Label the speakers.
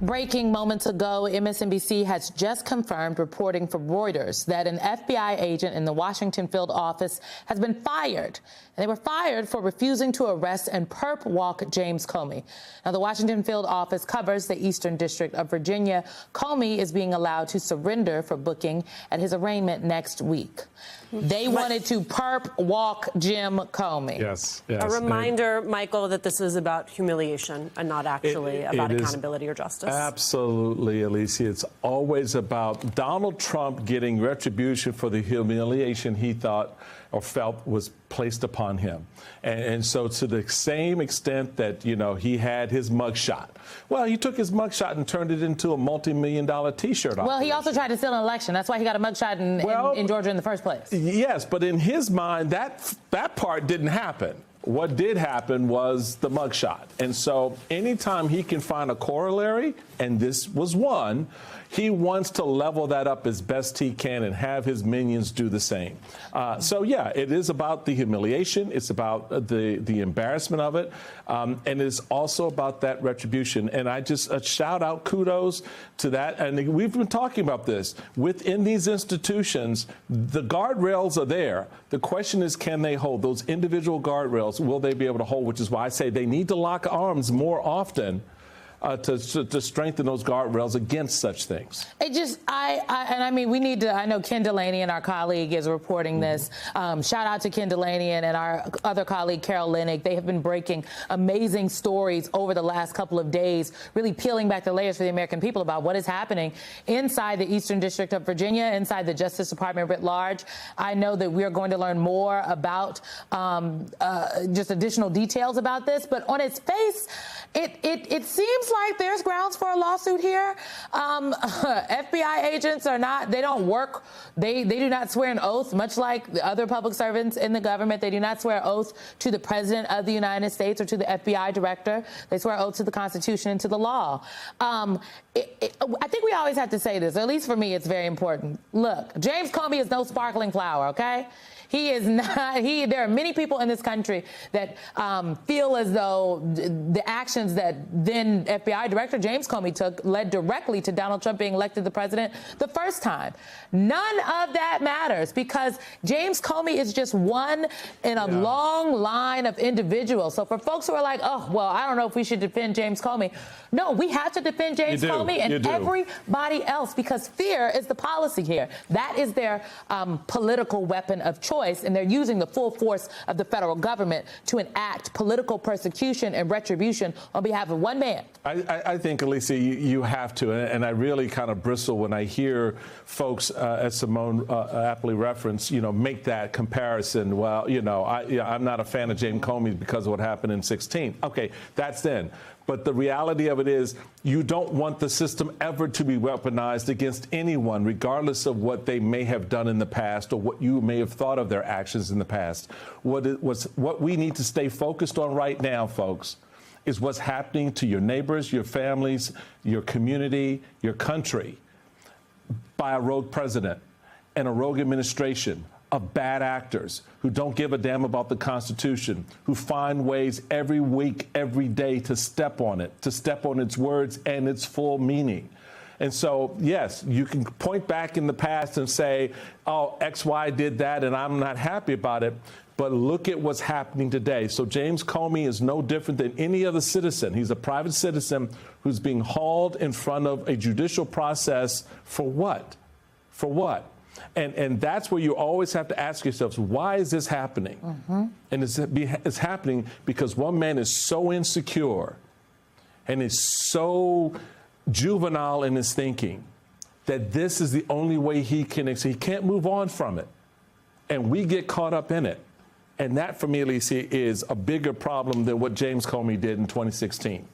Speaker 1: Breaking moments ago, MSNBC has just confirmed, reporting from Reuters, that an FBI agent in the Washington field office has been fired. And they were fired for refusing to arrest and perp walk James Comey. Now, the Washington field office covers the Eastern District of Virginia. Comey is being allowed to surrender for booking at his arraignment next week. They wanted to perp walk Jim Comey.
Speaker 2: Yes.
Speaker 3: A reminder, Michael, that this is about humiliation and not actually about accountability or justice.
Speaker 2: Absolutely, Alicia. It's always about Donald Trump getting retribution for the humiliation he thought or felt was placed upon him. And so to the same extent that, you know, he had his mugshot. Well, he took his mugshot and turned it into a multi-million-dollar T-shirt.
Speaker 1: Well, he also tried to steal an election. That's why he got a mugshot in Georgia in the first place.
Speaker 2: Yes, but in his mind, that part didn't happen. What did happen was the mugshot. And so anytime he can find a corollary, and this was one, he wants to level that up as best he can and have his minions do the same. So, yeah, it is about the humiliation. It's about the embarrassment of it. And it's also about that retribution. And I just shout out kudos to that. And we've been talking about this. Within these institutions, the guardrails are there. The question is, can they hold those individual guardrails? Will they be able to hold? Which is why I say they need to lock arms more often to strengthen those guardrails against such things.
Speaker 1: It just, I mean, we need to, I know Ken Delaney and our colleague is reporting this. Shout out to Ken Delaney and our other colleague, Carol Lennig. They have been breaking amazing stories over the last couple of days, really peeling back the layers for the American people about what is happening inside the Eastern District of Virginia, inside the Justice Department writ large. I know that we're going to learn more about just additional details about this, but on its face, it seems like there's grounds for a lawsuit here. FBI agents are not, they don't work, they do not swear an oath, much like the other public servants in the government. They do not swear oath to the President of the United States or to the FBI director. They swear oath to the Constitution and to the law. I think we always have to say this, or at least for me, it's very important. Look, James Comey is no sparkling flower, okay? He is not, there are many people in this country that feel as though the actions that then FBI Director James Comey took led directly to Donald Trump being elected the president the first time. None of that matters because James Comey is just one in a long line of individuals. So for folks who are like, oh, well, I don't know if we should defend James Comey. No, we have to defend James Comey and everybody else because fear is the policy here. That is their political weapon of choice, and they're using the full force of the federal government to enact political persecution and retribution on behalf of one man.
Speaker 2: I think, Alicia, you have to, and I really kind of bristle when I hear folks, as Simone aptly referenced, you know, make that comparison. Well, you know, I'm not a fan of James Comey because of what happened in 2016. Okay, that's then. But the reality of it is you don't want the system ever to be weaponized against anyone, regardless of what they may have done in the past or what you may have thought of their actions in the past. What we need to stay focused on right now, folks, is what's happening to your neighbors, your families, your community, your country by a rogue president and a rogue administration of bad actors who don't give a damn about the Constitution, who find ways every week, every day to step on it, to step on its words and its full meaning. And so, yes, you can point back in the past and say, oh, X, Y did that, and I'm not happy about it. But look at what's happening today. So James Comey is no different than any other citizen. He's a private citizen who's being hauled in front of a judicial process for what? For what? And that's where you always have to ask yourselves, why is this happening? And it's happening because one man is so insecure and is so juvenile in his thinking that this is the only way he can't move on from it. And we get caught up in it. And that, for me, Alicia, is a bigger problem than what James Comey did in 2016.